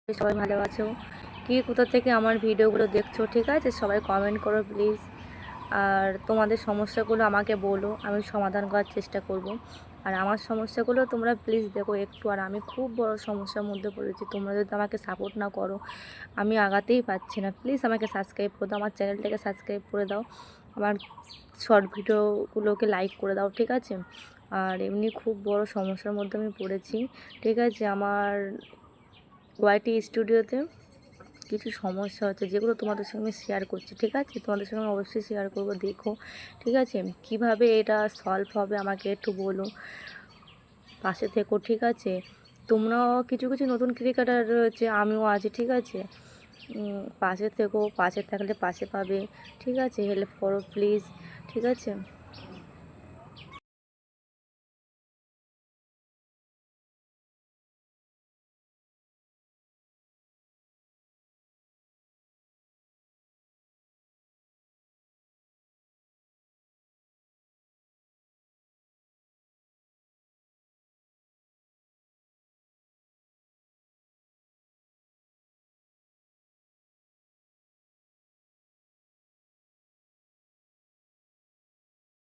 সবাই ভালো আছো? কি কোথা থেকে আমার ভিডিওগুলো দেখছো? ঠিক আছে, সবাই কমেন্ট করো প্লিজ। আর তোমাদের সমস্যাগুলো আমাকে বলো, আমি সমাধান করার চেষ্টা করব। আর আমার সমস্যাগুলো তোমরা প্লিজ দেখো একটু। আর আমি খুব বড় সমস্যার মধ্যে পড়েছি, তোমরা যদি আমাকে সাপোর্ট না করো আমি আগাতেই পারছি না। প্লিজ আমাকে সাবস্ক্রাইব করে দাও, আমার চ্যানেলটাকে সাবস্ক্রাইব করে দাও, আমার শর্ট ভিডিওগুলোকে লাইক করে দাও, ঠিক আছে? আর এমনি খুব বড় সমস্যার মধ্যে আমি পড়েছি, ঠিক আছে? আমার ওয়াইটি স্টুডিওতে কিছু সমস্যা হচ্ছে, যেগুলো তোমাদের সঙ্গে শেয়ার করছি, ঠিক আছে? তোমাদের সঙ্গে অবশ্যই শেয়ার করব, দেখো, ঠিক আছে? কিভাবে এটা সলভ হবে আমাকে একটু বলো, পাশে থেকো, ঠিক আছে? তোমরাও কিছু কিছু নতুন ক্রিকেটার রয়েছে, আমিও আছি, ঠিক আছে? পাশে থেকো, পাশে থাকলে পাশে পাবে, ঠিক আছে? হেল্প করো প্লিজ, ঠিক আছে?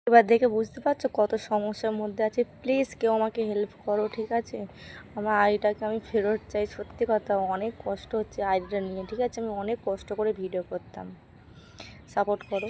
এবার দেখে বুঝতে পারছো কত সমস্যার মধ্যে আছে। প্লিজ কেউ আমাকে হেল্প করো, ঠিক আছে? আমার আইডিটাকে আমি ফেরত চাই। সত্যি কথা, অনেক কষ্ট হচ্ছে আইডিটা নিয়ে, ঠিক আছে? আমি অনেক কষ্ট করে ভিডিও করতাম, সাপোর্ট করো।